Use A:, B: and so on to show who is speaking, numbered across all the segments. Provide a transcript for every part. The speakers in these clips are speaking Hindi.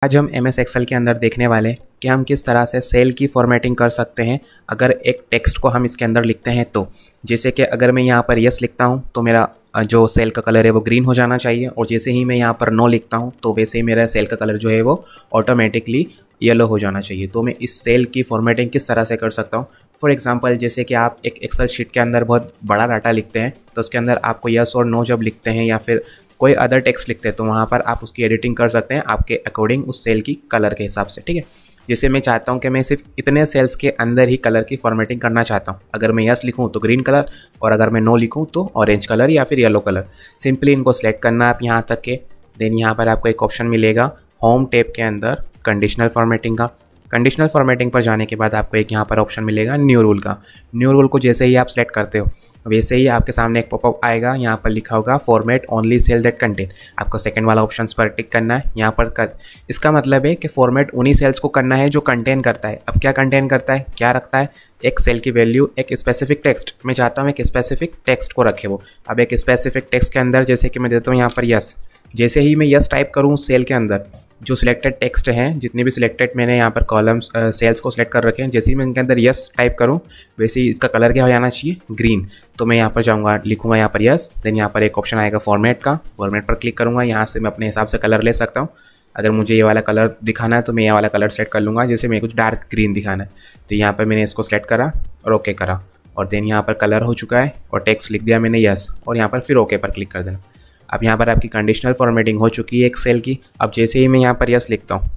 A: आज हम एम एस एक्सेल के अंदर देखने वाले हैं कि हम किस तरह से सेल की फॉर्मेटिंग कर सकते हैं अगर एक टेक्स्ट को हम इसके अंदर लिखते हैं तो। जैसे कि अगर मैं यहाँ पर यस लिखता हूँ तो मेरा जो सेल का कलर है वो ग्रीन हो जाना चाहिए, और जैसे ही मैं यहाँ पर नो लिखता हूँ तो वैसे ही मेरा सेल का कलर जो है वो ऑटोमेटिकली येलो हो जाना चाहिए। तो मैं इस सेल की फॉर्मेटिंग किस तरह से कर सकता हूँ। फॉर एग्जांपल, जैसे कि आप एक एक्सेल शीट के अंदर बहुत बड़ा डाटा लिखते हैं तो उसके अंदर आपको यस और नो जब लिखते हैं या फिर कोई अदर टेक्स्ट लिखते हैं तो वहाँ पर आप उसकी एडिटिंग कर सकते हैं आपके अकॉर्डिंग उस सेल की कलर के हिसाब से। ठीक है, जैसे मैं चाहता हूँ कि मैं सिर्फ इतने सेल्स के अंदर ही कलर की फॉर्मेटिंग करना चाहता हूँ। अगर मैं यस लिखूँ तो ग्रीन कलर, और अगर मैं नो लिखूँ तो ऑरेंज कलर या फिर येलो कलर। सिंपली इनको सेलेक्ट करना है आप यहाँ तक के। देन यहाँ पर आपको एक ऑप्शन मिलेगा होम टैब के अंदर कंडीशनल फॉर्मेटिंग का। कंडीशनल फॉर्मेटिंग पर जाने के बाद आपको एक यहाँ पर ऑप्शन मिलेगा न्यू रूल का। न्यू रूल को जैसे ही आप सेलेक्ट करते हो वैसे ही आपके सामने एक पॉपअप आएगा, यहाँ पर लिखा होगा format only cell that contain. आपको सेकंड वाला ऑप्शन पर टिक करना है यहाँ पर इसका मतलब है कि फॉर्मेट उन्हीं सेल्स को करना है जो कंटेन करता है। अब क्या कंटेन करता है, क्या रखता है, एक सेल की वैल्यू, एक स्पेसिफिक टेक्स्ट। मैं चाहता हूँ एक स्पेसिफिक टेक्स्ट को रखे वो। अब एक स्पेसिफिक टेक्स्ट के अंदर जैसे कि मैं देता हूँ यहाँ पर यस। जैसे ही मैं यस टाइप करूँ सेल के अंदर जो सिलेक्टेड टेक्स्ट हैं, जितने भी सिलेक्टेड मैंने यहाँ पर कॉलम्स सेल्स को सिलेक्ट कर रखे हैं, जैसे ही मैं इनके अंदर यस टाइप करूँ वैसे ही इसका कलर क्या हो जाना चाहिए, ग्रीन। तो मैं यहाँ पर जाऊँगा, लिखूँगा यहाँ पर यस। देन यहाँ पर एक ऑप्शन आएगा फॉर्मेट का, फॉर्मेट पर क्लिक करूँगा। यहाँ से मैं अपने हिसाब से कलर ले सकता हूँ। अगर मुझे ये वाला कलर दिखाना है तो मैं ये वाला कलर सेलेक्ट कर लूँगा। जैसे मेरे कुछ डार्क ग्रीन दिखाना है तो यहाँ पर मैंने इसको सेलेक्ट करा और ओके करा, और देन यहाँ पर कलर हो चुका है और टेक्स्ट लिख दिया मैंने यस, और यहाँ पर फिर ओके पर क्लिक कर देना। अब यहाँ पर आपकी कंडीशनल फॉर्मेटिंग हो चुकी है एक सेल की। अब जैसे ही मैं यहाँ पर यस लिखता हूँ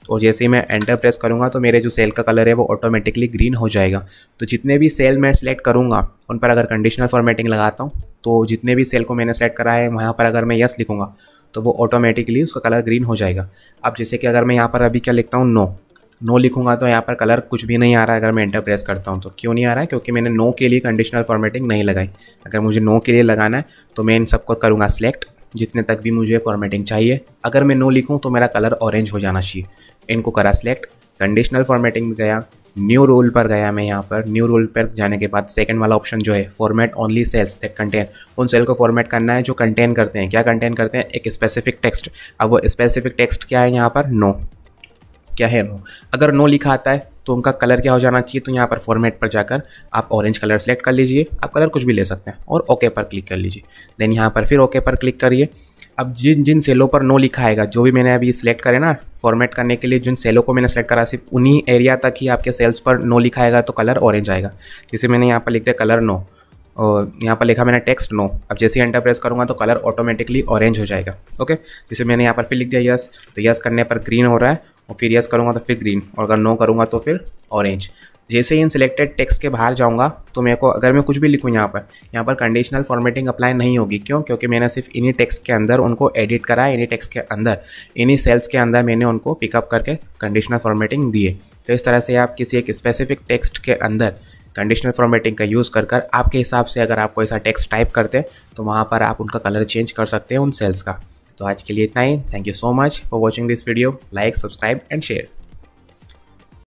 A: और जैसे ही मैं एंटर प्रेस करूँगा तो मेरे जो सेल का कलर है वो ऑटोमेटिकली ग्रीन हो जाएगा। तो जितने भी सेल मैं सेलेक्ट करूँगा उन पर अगर कंडीशनल फॉर्मेटिंग लगाता हूँ तो जितने भी सेल को मैंने सेलेक्ट करा है वहाँ पर अगर मैं यस लिखूँगा तो वो ऑटोमेटिकली उसका कलर ग्रीन हो जाएगा। अब जैसे कि अगर मैं यहाँ पर अभी क्या लिखता हूँ, नो लिखूंगा तो यहाँ पर कलर कुछ भी नहीं आ रहा है। अगर मैं एंटर प्रेस करता हूँ तो क्यों नहीं आ रहा है, क्योंकि मैंने नो के लिए कंडीशनल फॉर्मेटिंग नहीं लगाई। अगर मुझे नो के लिए लगाना है तो मैं इन सबको करूँगा सिलेक्ट, जितने तक भी मुझे फॉर्मेटिंग चाहिए। अगर मैं नो लिखूँ तो मेरा कलर ऑरेंज हो जाना चाहिए। इनको करा सिलेक्ट, कंडीशनल फॉर्मेटिंग में गया, न्यू रूल पर गया। मैं यहाँ पर न्यू रूल पर जाने के बाद सेकंड वाला ऑप्शन जो है format only cells that contain, उन सेल को फॉर्मेट करना है जो कंटेन करते हैं। क्या कंटेन करते हैं, एक स्पेसिफिक टेक्स्ट। अब वो स्पेसिफिक टेक्स्ट क्या है, यहाँ पर नो, क्या है नो। अगर नो लिखा आता है तो उनका कलर क्या हो जाना चाहिए, तो यहाँ पर फॉर्मेट पर जाकर आप ऑरेंज कलर सेलेक्ट कर लीजिए। आप कलर कुछ भी ले सकते हैं और ओके पर क्लिक कर लीजिए। देन यहाँ पर फिर ओके पर क्लिक करिए। अब जिन जिन सेलों पर नो लिखा आएगा, जो भी मैंने अभी सिलेक्ट करे ना फॉर्मेट करने के लिए, जिन सेलों को मैंने सेलेक्ट करा सिर्फ उन्हीं एरिया तक ही आपके सेल्स पर नो लिखा आएगा तो कलर ऑरेंज आएगा। जैसे मैंने यहाँ पर लिख दिया कलर नो, और यहाँ पर लिखा मैंने टेक्स्ट नो। अब जैसे ही एंटर प्रेस करूँगा तो कलर ऑटोमेटिकली ऑरेंज हो जाएगा। ओके, जैसे मैंने यहाँ पर फिर लिख दिया यस, तो यस करने पर ग्रीन हो रहा है, और फिर यस करूँगा तो फिर ग्रीन, और अगर नो करूँगा तो फिर ऑरेंज। जैसे ही इन सिलेक्टेड टेक्स्ट के बाहर जाऊँगा तो मेरे को, अगर मैं कुछ भी लिखूँ यहाँ पर कंडीशनल फॉर्मेटिंग अप्लाई नहीं होगी। क्यों? क्योंकि मैंने सिर्फ इन्हीं टेक्स्ट के अंदर उनको एडिट करा है, इन्हीं टेक्स्ट के अंदर, इन्हीं सेल्स के अंदर मैंने उनको पिकअप करके कंडीशनल फॉर्मेटिंग दी है। तो इस तरह से आप किसी एक स्पेसिफिक टेक्स्ट के अंदर कंडीशनल फॉर्मेटिंग का यूज़ कर आपके हिसाब से अगर आप कोई सा टेक्स्ट टाइप करते हैं तो वहाँ पर आप उनका कलर चेंज कर सकते हैं उन सेल्स का। तो आज के लिए इतना ही। Thank you so much for watching this video. Like, subscribe and share.